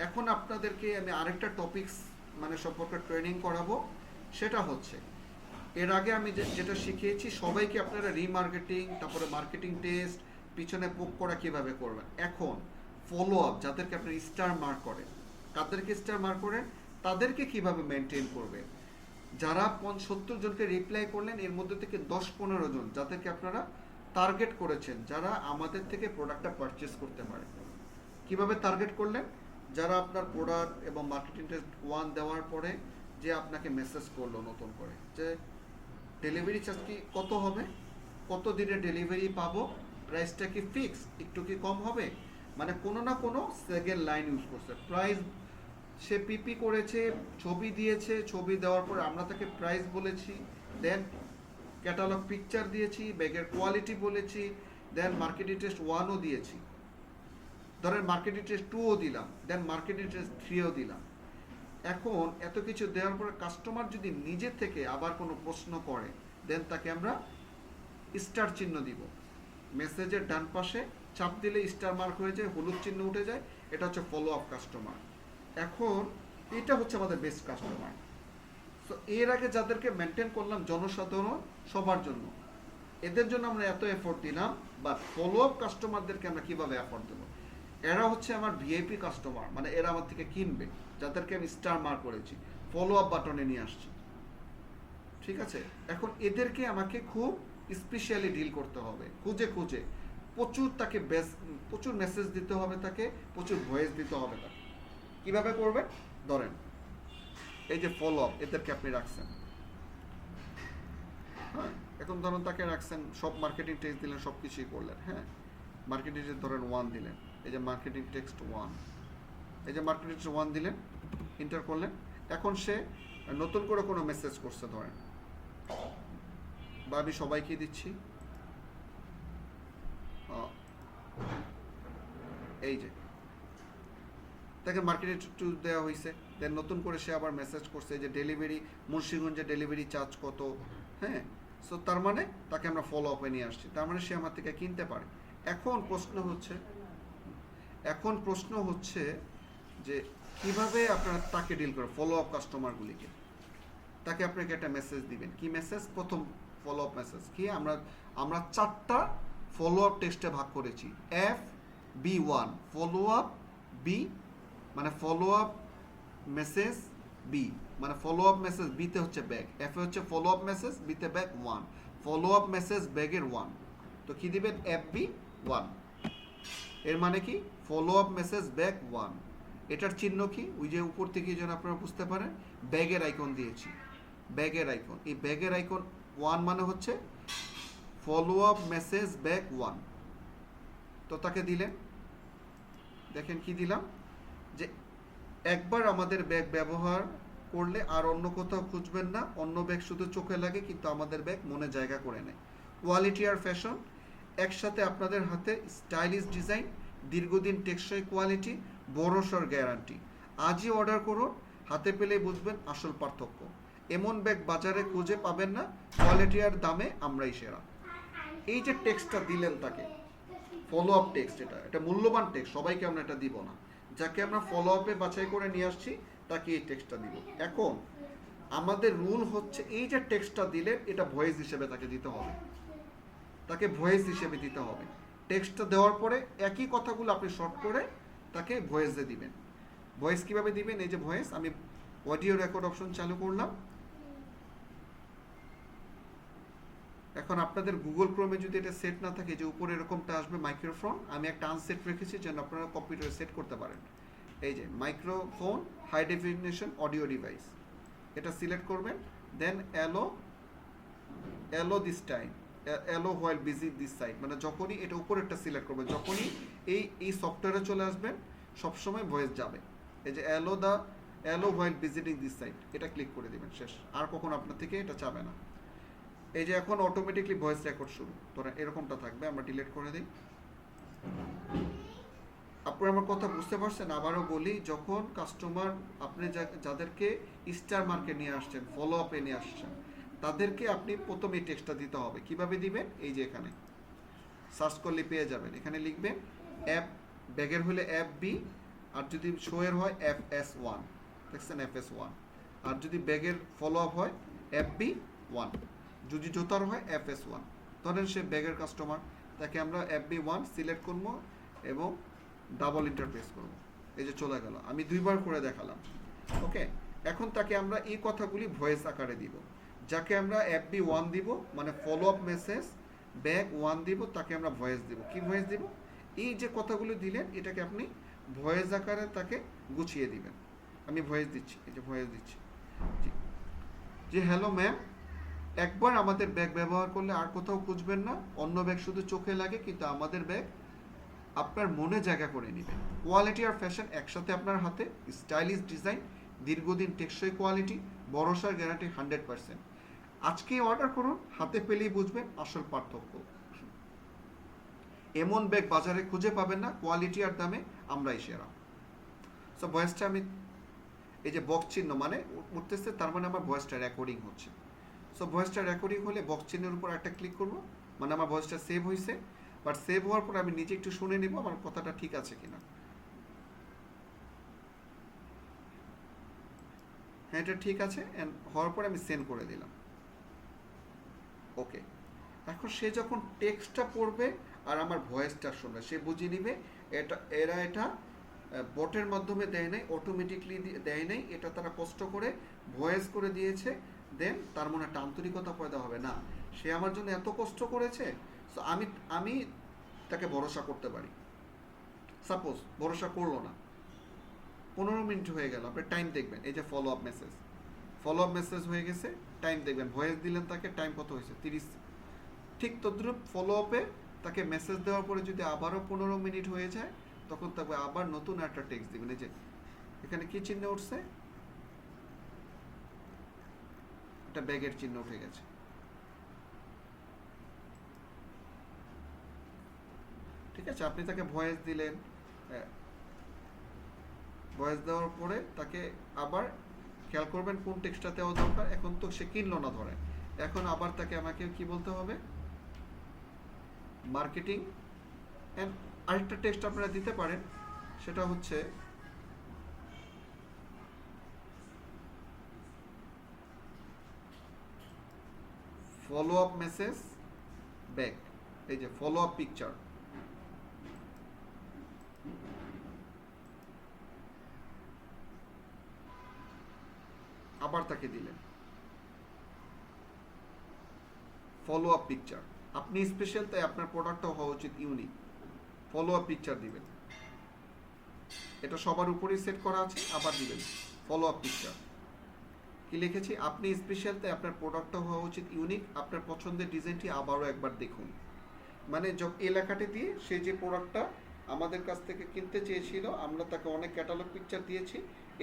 এখন আপনাদেরকে আমি আরেকটা টপিকস মানে সম্পর্কে ট্রেনিং করাবো। সেটা হচ্ছে এর আগে আমি যেটা শিখিয়েছি সবাইকে আপনারা রিমার্কেটিং, তারপরে মার্কেটিং টেস্ট, পিছনে পোক করা কিভাবে করবেন। এখন ফলো আপ, যাদেরকে আপনি স্টার মার্ক করেন, কাদেরকে স্টার মার্ক করেন তাদেরকে কিভাবে মেনটেন করবেন। যারা 70 জনকে রিপ্লাই করলেন, এর মধ্যে থেকে 10-15 জন যাদেরকে আপনারা টার্গেট করেছেন, যারা আমাদের থেকে প্রোডাক্টটা পারচেস করতে পারে। কিভাবে টার্গেট করলেন? যারা আপনার প্রোডাক্ট এবং মার্কেটিং টেস্ট 1 দেওয়ার পরে যে আপনাকে মেসেজ করলো নতুন করে যে ডেলিভারি চার্জ কি কত হবে, কত দিনে ডেলিভারি পাবো, প্রাইসটা কি ফিক্স, একটু কি কম হবে, মানে কোনো না কোনো সেকেন্ড লাইন ইউজ করছে। প্রাইস সে পিপি করেছে, ছবি দিয়েছে, ছবি দেওয়ার পরে আমরা তাকে প্রাইস বলেছি, দেন ক্যাটালগ পিকচার দিয়েছি, ব্যাগের কোয়ালিটি বলেছি, দেন মার্কেটিং টেস্ট 1ও দিয়েছি, ধরেন মার্কেটিং টেস্ট 2ও দিলাম, দেন মার্কেটিং টেস্ট 3ও দিলাম। এখন এত কিছু দেওয়ার পরে কাস্টমার যদি নিজে থেকে আবার কোনো প্রশ্ন করে, দেন তাকে আমরা স্টার চিহ্ন দিব। মেসেজের ডান পাশে চাপ দিলে স্টার মার্ক হয়ে যায়, হলুদ চিহ্ন উঠে যায়, এটা হচ্ছে ফলো আপ কাস্টমার। এখন এটা হচ্ছে আমাদের বেস্ট কাস্টমার। তো এর আগে যাদেরকে মেনটেন করলাম জনসাধারণ সবার জন্য, এদের জন্য আমরা এত এফোর্ট দিলাম, বা ফলো আপ কাস্টমারদেরকে আমরা কিভাবে এফোর্ট দেবো। এরা হচ্ছে আমার ভিআইপি কাস্টমার, মানে এরা আমার থেকে কিনবে, যাদেরকে আমি স্টার মার্ক করেছি, ফলো আপ বাটনে নিয়ে আসছি। ঠিক আছে, এখন এদেরকে আমাকে খুব স্পেশালি ডিল করতে হবে, খুঁজে খুঁজে প্রচুর তাকে প্রচুর মেসেজ দিতে হবে, তাকে প্রচুর ভয়েস দিতে হবে। তাকে কিভাবে করবেন? ধরেন এই যে ফলো আপ, এদেরকে আপনি রাখছেন, হ্যাঁ, এখন ধরুন তাকে রাখছেন, সব মার্কেটিং টেক্সট দিলেন, সব কিছুই করলেন, হ্যাঁ, মার্কেটিং টেক্সট ধরেন 1 দিলেন, এই যে মার্কেটিং টেক্সট 1, এই যে মার্কেটিং টেক্সট 1 দিলেন, এন্টার করলেন। এখন সে নতুন করে কোনো মেসেজ করছে ধরেন, বা আমি সবাইকে দিচ্ছি, এই যে তাকে মার্কেটিং টু দেওয়া হয়েছে, দেন নতুন করে সে আবার মেসেজ করছে যে ডেলিভারি মুন্সিগঞ্জে ডেলিভারি চার্জ কত, হ্যাঁ। সো তার মানে তাকে আমরা ফলো আপে নিয়ে আসছি, তার মানে সে আমার থেকে কিনতে পারে। এখন প্রশ্ন হচ্ছে যে কিভাবে আপনারা তাকে ডিল করেন, ফলো আপ কাস্টমারগুলিকে। তাকে আপনাকে একটা মেসেজ দিবেন, কি মেসেজ? প্রথম ফলো আপ মেসেজ কি, আমরা 4টা ফলো আপ টেক্সটে ভাগ করেছি। FB1 ফলো আপ, বি মানে ফলো আপ মেসেজ, বি মানে ফলো আপ মেসেজ, বিতে হচ্ছে ব্যাগ, এফ এ হচ্ছে ফলো আপ মেসেজ, বিতে ব্যাগ 1, ফলো আপ মেসেজ ব্যাগের 1। তো কি দিবেন? FB1। এর মানে কি? Follow up message bag 1। এটার চিহ্ন কি? ওই যে উপর থেকে যেন আপনারা বুঝতে পারেন, ব্যাগের আইকন দিয়েছি, ব্যাগের আইকন। এই ব্যাগের আইকন 1 মানে হচ্ছে ফলো আপ মেসেজ ব্যাগ 1। তো তাকে দিলেন, দেখেন কি দিলাম, যে একবার আমাদের ব্যাগ ব্যবহার করলে আর অন্য কোথাও খুঁজবেন না, অন্য ব্যাগ শুধু চোখে লাগে কিন্তু আমাদের ব্যাগ মনে জায়গা করে নেয়। কোয়ালিটি আর ফ্যাশন একসাথে আপনাদের হাতে, স্টাইলিশ ডিজাইন, দীর্ঘদিন টেকসই কোয়ালিটি, বড়সড় গ্যারান্টি। আজই অর্ডার করুন, হাতে পেলেই বুঝবেন আসল পার্থক্য। এমন ব্যাগ বাজারে খুঁজে পাবেন না, কোয়ালিটি আর দামে আমরাই সেরা। এই যে টেক্সটটা দিলেন তাকে, ফলো আপ টেক্সট, এটা মূল্যবান টেক্সট, সবাইকে আমরা এটা দিব না। যাকে আমরা ফলো আপে বাছাই করে নিয়ে আসছি তাকে এই টেক্সটটা দিব। এখন আমাদের রুল হচ্ছে এই যে টেক্সটটা দিলেন, এটা ভয়েস হিসেবে তাকে দিতে হবে, তাকে ভয়েস হিসেবে দিতে হবে। টেক্সটটা দেওয়ার পরে একই কথাগুলো আপনি শর্ট করে তাকে ভয়েসে দিবেন। ভয়েস কিভাবে দিবেন? এই যে ভয়েস, আমি অডিও রেকর্ড অপশন চালু করলাম। এখন আপনাদের গুগল ক্রোমে যদি এটা সেট না থাকে, যে উপরে এরকমটা আসবে মাইক্রোফোন, আমি একটা আনসেট রেখেছি যেন আপনারা কম্পিউটারে সেট করতে পারেন। এই যে microphone high definition audio device, এটা সিলেক্ট করবেন, then allow this time, allow while busy this site, মানে যখনই এটা উপরেরটা সিলেক্ট করবেন, যখনই এই সফটওয়্যারে চলে আসবেন সবসময় ভয়েস যাবে। এই যে allow while visiting this site, এটা ক্লিক করে দিবেন, শেষ। আর কখন আপনার থেকে এটা চাবে না। এই যে এখন অটোমেটিকলি ভয়েস রেকর্ড শুরু, ধরেন এরকমটা থাকবে, আমরা ডিলিট করে দিই। আপনি আমার কথা বুঝতে পারছেন? আবারও বলি, যখন কাস্টমার আপনি যাদেরকে স্টার মার্কে নিয়ে আসছেন, ফলো আপে নিয়ে আসছেন, তাদেরকে আপনি প্রথমে এই টেক্সটটা দিতে হবে। কিভাবে দিবেন? এই যে এখানে সার্চ করলে পেয়ে যাবেন, এখানে লিখবেন অ্যাপ, ব্যাগের হলে FB, আর যদি শো এর হয় FS1, দেখছেন FS1। আর যদি ব্যাগের ফলো আপ হয় FB1, যদি জুতার হয় FS1। ধরেন সে ব্যাগের কাস্টমার, তাকে আমরা FB1 সিলেক্ট করব এবং ডাবল ইন্টারপ্রেস করব। এই যে চলে গেল, আমি 2বার করে দেখালাম। ওকে, এখন তাকে আমরা এই কথাগুলি ভয়েস আকারে দিব। যাকে আমরা FB1 দিব মানে ফলো আপ মেসেজ ব্যাগ 1 দিব, তাকে আমরা ভয়েস দিব। কি ভয়েস দিব? এই যে কথাগুলো দিলেন এটাকে আপনি ভয়েস আকারে তাকে গুছিয়ে দিবেন। আমি ভয়েস দিচ্ছি, এই যে ভয়েস দিচ্ছি যে হ্যালো ম্যাম, একবার আমাদের ব্যাগ ব্যবহার করলে আর কোথাও খুঁজবেন না। অন্য ব্যাগ শুধু চোখে লাগে, কিন্তু আমাদের ব্যাগ আপনার মনে জায়গা করে নেবে। কোয়ালিটি আর ফ্যাশন একসাথে আপনার হাতে, স্টাইলিশ ডিজাইন, দীর্ঘদিন টেকসই কোয়ালিটি, ভরসার গ্যারান্টি 100%। আজকেই অর্ডার করুন, হাতে পেলেই বুঝবেন আসল পার্থক্য। এমন ব্যাগ বাজারে খুঁজে পাবেন না, কোয়ালিটি আর দামে আমরাই সেরা। সো ভয়েসটা আমি এই যে বক্স চিহ্ন মানে উঠতেছে, তার মানে আমার ভয়েসটা রেকর্ডিং হচ্ছে। সো ভয়েসটা রেকর্ডিং হলে বক্স চিহ্নের উপর একটা ক্লিক করব, মানে আমার ভয়েসটা সেভ হয়েছে। বাট সেভ হওয়ার পর আমি নিজে একটু শুনে নিব আমার কথাটা ঠিক আছে কিনা। হ্যাঁ, এটা ঠিক আছে। অ্যান্ড হওয়ার পর আমি সেন্ড করে দিলাম। ওকে, এখন সে যখন টেক্সটটা পড়বে আর আমার ভয়েসটা শুনবে, সে বুঝিয়ে নিবে এটা বটের মাধ্যমে দেয় নাই, অটোমেটিকলি দেয় নাই, এটা তারা কষ্ট করে ভয়েস করে দিয়েছে। দেন তার মনে একটা আন্তরিকতা পয়দা হবে, না সে আমার জন্য এত কষ্ট করেছে। সো আমি তাকে ভরসা করতে পারি। সাপোজ ভরসা করলো না, 15 মিনিট হয়ে গেল, আপনি টাইম দেখবেন, এই যে ফলো আপ মেসেজ হয়ে গেছে, টাইম দেখবেন, ভয়েস দিলেন তাকে, টাইম কত হয়েছে 30। ঠিক তদ্রুপ ফলো আপে তাকে মেসেজ দেওয়ার পরে যদি আবারও 15 মিনিট হয়ে যায়, তখন তাকে আবার নতুন একটা টেক্সট দিবেন। এই যে এখানে কি চিহ্ন উঠছে, একটা ব্যাগের চিহ্ন উঠে গেছে। ঠিক আছে, আপনি তাকে ভয়েস দিলেন, ভয়েস দেওয়ার পরে তাকে আবার খেয়াল করবেন কোন টেক্সটটা দেওয়া দরকার। এখন তো সে কিনলো না ধরেন, এখন আবার তাকে আমাকে কি বলতে হবে, মার্কেটিং অ্যান্ড আরেকটা টেক্সট আপনারা দিতে পারেন, সেটা হচ্ছে ফলো আপ মেসেজ ব্যাক, এই যে ফলো আপ পিকচার। আবার তাকে দিলেন ফলো আপ পিকচার। আপনি স্পেশাল, তাই আপনার প্রোডাক্টটা হওয়া উচিত ইউনিক। ফলো আপ পিকচার দিবেন, এটা সবার উপরেই সেট করা আছে। আবার দিবেন ফলো আপ পিকচার। কি লিখেছি, আপনি স্পেশাল, তাই আপনার প্রোডাক্টটা হওয়া উচিত ইউনিক। আপনার পছন্দের ডিজাইনটি আবারও একবার দেখুন। মানে এই লেখাটি দিয়ে সে যে প্রোডাক্টটা আমাদের কাছ থেকে কিনতে চেয়েছিল, আমরা তাকে অনেক ক্যাটালগ পিকচার দিয়েছি,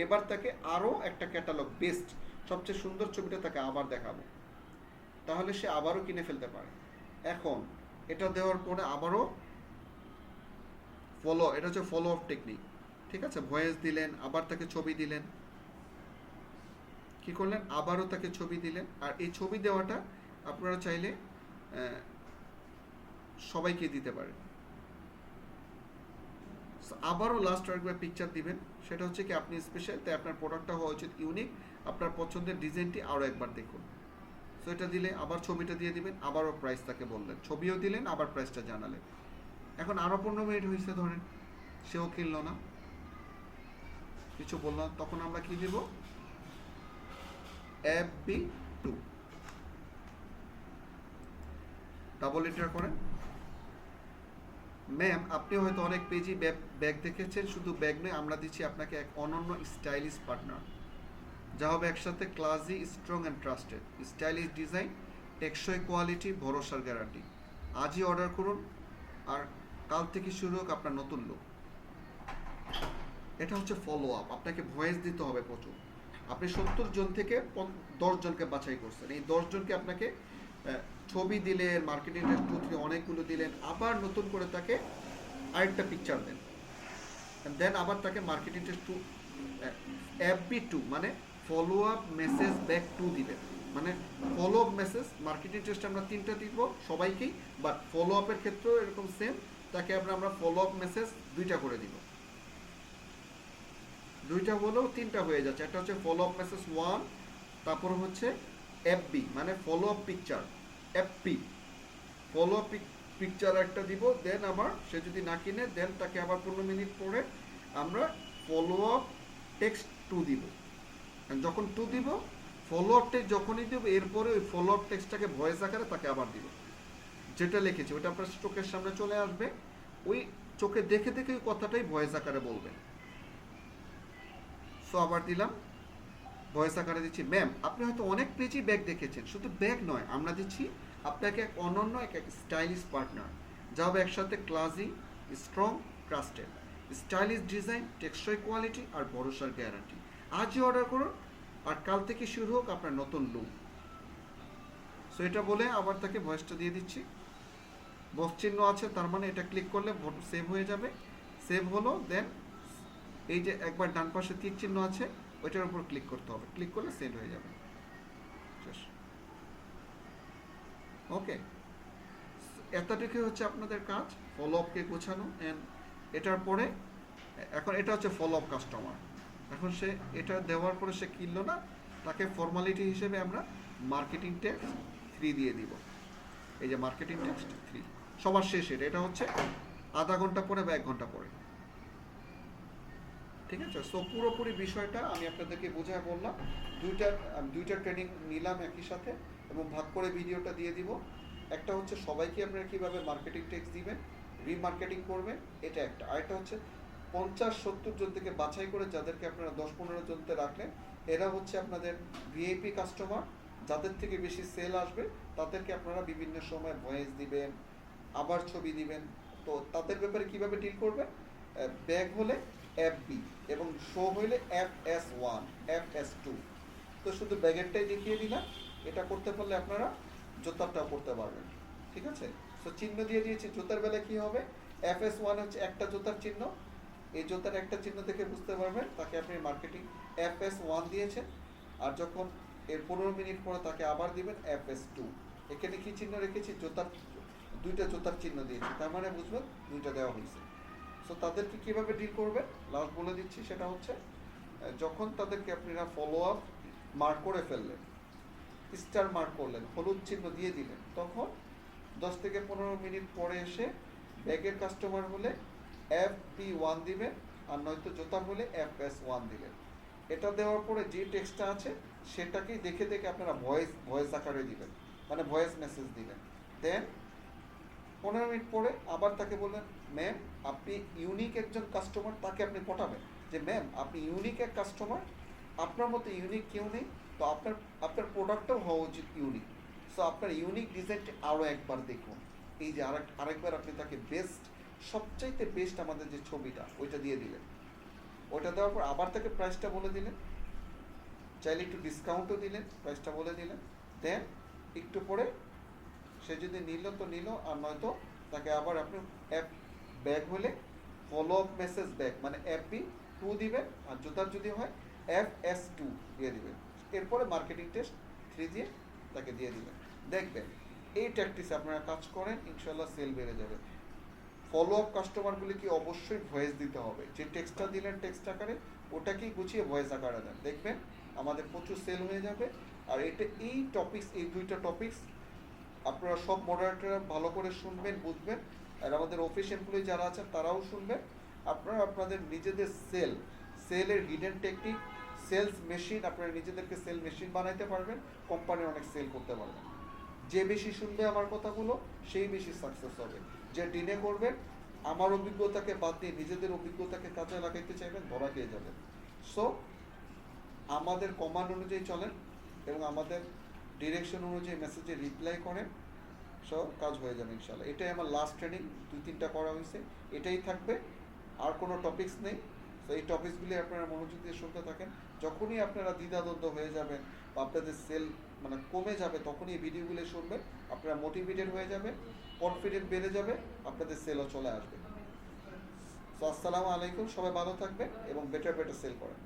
এবার তাকে আরও একটা ক্যাটালগ বেস্ট সবচেয়ে সুন্দর ছবিটা তাকে আবার দেখাবো, তাহলে সে আবারও কিনে ফেলতে পারে। এখন এটা দেওয়ার পরে আবারও এটা হচ্ছে ফলো আপ টেকনিক। ঠিক আছে, ভয়েস দিলেন, আবার তাকে ছবি দিলেন, কি করলেন, আবারও তাকে ছবি দিলেন। আর এই ছবি দেওয়াটা আপনারা চাইলে সবাইকে দিতে পারেন। আবারও লাস্ট আরেকবার পিকচার দিবেন, সেটা হচ্ছে কি আপনি স্পেশাল, তাই আপনার প্রোডাক্টটা হওয়া উচিত ইউনিক। আপনার পছন্দের ডিজাইনটি আরও একবার দেখুন। সো এটা দিলে আবার ছবিটা দিয়ে দিবেন, আবারও প্রাইস তাকে বললেন, ছবিও দিলেন, আবার প্রাইসটা জানালেন। এখন আরও 15 মিনিট হয়েছে ধরেন, সেও কিনলো না, কিছু বললো না, তখন আমরা কি দিব, FB2 ডাবল এন্টার করেন। ম্যাম, আপনি হয়তো অনেক পেজি ব্যাগ দেখেছেন, শুধু ব্যাগ নয়, আমরা দিচ্ছি আপনাকে এক অনন্য স্টাইলিশ পার্টনার, যা হবে একসাথে classy, strong and trusted. Stylish design, টেকসই কোয়ালিটি, ভরসার গ্যারান্টি। আজই অর্ডার করুন, আর কাল থেকে শুরু হোক আপনার নতুন লুক। এটা হচ্ছে ফলো আপ। আপনাকে ভয়েস দিতে হবে প্রচুর। আপনি 70 জন থেকে 10 জনকে বাছাই করছেন, এই 10 জনকে আপনাকে ছবি দিলেন, মার্কেটিং টেস্ট অনেকগুলো দিলেন, আবার নতুন করে তাকে আরেকটা পিকচার দেন, দেন আবার তাকে মার্কেটিং টেস্ট FB2 মানে ফলো আপ মেসেজ ব্যাক 2 দিবেন। মানে follow up message marketing test আমরা 3টা দিব সবাইকেই, বাট ফলো আপের ক্ষেত্রেও এরকম সেম, তাকে আমরা ফলো আপ মেসেজ 2টা করে দিব। দুইটা হলেও তিনটা হয়ে যাচ্ছে। একটা হচ্ছে ফলো আপ মেসেজ 1, তারপর হচ্ছে এফবি মানে follow up picture, FP follow up picture একটা দিব। দেন আবার সে যদি না কিনে দেন তাকে আবার 15 মিনিট পরে আমরা ফলো আপ টেক্সট 2 দিব। যখন 2 দিব, ফলো আপ টেক্সট যখনই দিব এরপরে ওই ফলো আপ টেক্সটটাকে ভয়েস আকারে তাকে আবার দিব। যেটা লিখেছি ওটা আপনার চোখের সামনে চলে আসবে, ওই চোখে দেখে দেখে ওই কথাটাই ভয়েস আকারে বলবেন। সো আবার দিলাম, ভয়েস আকারে দিচ্ছি, ম্যাম আপনি হয়তো অনেক পেজই ব্যাগ দেখেছেন, শুধু ব্যাগ নয়, আমরা দিচ্ছি আপনাকে এক অনন্য এক স্টাইলিশ পার্টনার, যা হবে একসাথে classy, strong, trusted, stylish design, টেকসই কোয়ালিটি আর ভরসার গ্যারান্টি। আজই অর্ডার করুন আর কাল থেকে শুরু হোক আপনার নতুন লুক। সো এটা বলে আবার তাকে ভয়েসটা দিয়ে দিচ্ছি। বক্স চিহ্ন আছে, তার মানে এটা ক্লিক করলে সেভ হয়ে যাবে। সেভ হলো, দেন এই যে একবার ডান পাশে তীর চিহ্ন আছে ওইটার উপর ক্লিক করতে হবে, ক্লিক করলে সেন্ড হয়ে যাবে। ওকে, এতটুকু হচ্ছে আপনাদের কাজ, ফলো আপকে গোছানো। অ্যান্ড এটার পরে এখন এটা হচ্ছে ফলো আপ কাস্টমার। এখন সে এটা দেওয়ার পরে সে কিনলো না, তাকে ফর্মালিটি হিসেবে আমরা মার্কেটিং টেক্সট 3 দিয়ে দিব। এই যে মার্কেটিং টেক্সট 3 সবার শেষে, এটা হচ্ছে আধা ঘন্টা পরে বা 1 ঘন্টা পরে। ঠিক আছে, সো পুরোপুরি বিষয়টা আমি আপনাদেরকে বোঝায় বললাম। দুইটা ট্রেনিং নিলাম একই সাথে এবং ভাগ করে ভিডিওটা দিয়ে দিব। একটা হচ্ছে সবাইকে আপনারা কীভাবে মার্কেটিং টেক্সট দিবেন, রিমার্কেটিং করবেন, এটা একটা। আরেকটা হচ্ছে 50-70 জন থেকে বাছাই করে যাদেরকে আপনারা 10-15 জনতে রাখলেন, এরা হচ্ছে আপনাদের ভিআইপি কাস্টমার, যাদের থেকে বেশি সেল আসবে তাদেরকে আপনারা বিভিন্ন সময় ভয়েস দিবেন, আবার ছবি দিবেন। তো তাদের ব্যাপারে কিভাবে ডিল করবেন, ব্যাগ হলে FB এবং শো হইলে FS1, FS2। তো শুধু ব্যাগেরটাই দেখিয়ে দিলাম। এটা করতে পারলে আপনারা জুতারটাও করতে পারবেন। ঠিক আছে, তো চিহ্ন দিয়ে দিয়েছি। জুতার বেলা কি হবে, FS1 হচ্ছে একটা জুতার চিহ্ন, এই জুতার একটা চিহ্ন থেকে বুঝতে পারবেন তাকে আপনি মার্কেটিং FS1 দিয়েছেন। আর যখন এর 15 মিনিট পরে তাকে আবার দিবেন FS2। এখানে কি চিহ্ন রেখেছি, জুতার দুইটা জুতার চিহ্ন দিয়েছি, তার মানে বুঝবেন দুইটা দেওয়া হয়েছে। সো তাদেরকে কীভাবে ডিল করবেন লাস্ট বলে দিচ্ছি। সেটা হচ্ছে যখন তাদেরকে আপনারা ফলো আপ মার্ক করে ফেললেন, স্টার মার্ক করলেন, হলুদ চিহ্ন দিয়ে দিলেন, তখন 10 থেকে 15 মিনিট পরে এসে ব্যাগের কাস্টমার হলে FP1 দিবেন, আর নয়তো জোতার হলে FS1 দিবেন। এটা দেওয়ার পরে যে টেক্সটটা আছে সেটাকেই দেখে দেখে আপনারা ভয়েস আকারে দিবেন, মানে ভয়েস মেসেজ দিবেন। দেন 15 মিনিট পরে আবার তাকে বললেন, ম্যাম আপনি ইউনিক একজন কাস্টমার, তাকে আপনি পটাবেন যে ম্যাম আপনি ইউনিক এক কাস্টমার, আপনার মতো ইউনিক কেউ নেই, তো আপনার প্রোডাক্টটাও হওয়া উচিত ইউনিক। সো আপনার ইউনিক ডিজাইনটি আরও একবার দেখুন। এই যে আরেকবার আপনি তাকে বেস্ট, সবচাইতে বেস্ট আমাদের যে ছবিটা ওইটা দিয়ে দিলেন। ওইটা দেওয়ার পর আবার তাকে প্রাইসটা বলে দিলেন, চাইলে একটু ডিসকাউন্টও দিলেন, প্রাইসটা বলে দিলেন। দেন একটু পরে সে যদি নিল তো নিল, আর নয়তো তাকে আবার আপনি ব্যাগ হলে ফলো আপ মেসেজ ব্যাগ মানে FB2 দিবেন, আর জুতার যদি হয় FS2 দিয়ে দিবেন। এরপরে মার্কেটিং টেক্সট 3 দিয়ে তাকে দিয়ে দিবেন। দেখবেন এই ট্যাকটিসে আপনারা কাজ করেন, ইনশাল্লাহ সেল বেড়ে যাবে। ফলো আপ কাস্টমারগুলিকে অবশ্যই ভয়েস দিতে হবে। যে টেক্সটটা দিলেন টেক্সট আকারে, ওটাকেই গুছিয়ে ভয়েস আকারে দেন, দেখবেন আমাদের প্রচুর সেল হয়ে যাবে। আর এই টপিকস, এই দুইটা টপিকস আপনারা সব মডারেটররা ভালো করে শুনবেন, বুঝবেন, আর আমাদের অফিস এমপ্লয়ি যারা আছেন তারাও শুনবেন। আপনারা আপনাদের নিজেদের সেলের হিডেন টেকনিক, সেলস মেশিন, আপনারা নিজেদেরকে সেল মেশিন বানাইতে পারবেন, কোম্পানি অনেক সেল করতে পারবেন। যে বেশি শুনবে আমার কথাগুলো সেই বেশি সাকসেস হবে। যে ডিনে করবেন, আমার অভিজ্ঞতাকে বাদ দিয়ে নিজেদের অভিজ্ঞতাকে কাজে লাগাইতে চাইবেন, ধরা খেয়ে যাবেন। সো আমাদের কমান্ড অনুযায়ী চলেন এবং আমাদের ডিরেকশন অনুযায়ী মেসেজে রিপ্লাই করেন, সব কাজ হয়ে যাবে ইনশাল্লাহ। এটাই আমার লাস্ট ট্রেনিং, 2-3টা করা হয়েছে, এটাই থাকবে, আর কোনো টপিকস নেই। তো এই টপিকসগুলি আপনারা মনোযোগ দিয়ে শুনতে থাকেন। যখনই আপনারা দ্বিধাদ্বন্দ্ব হয়ে যাবেন বা আপনাদের সেল মানে কমে যাবে, তখনই এই ভিডিওগুলো শুনবেন, আপনারা মোটিভেটেড হয়ে যাবে, কনফিডেন্ট বেড়ে যাবে, আপনাদের সেলও চলে আসবে। সো আসসালামু আলাইকুম, সবাই ভালো থাকবেন এবং বেটার সেল করেন।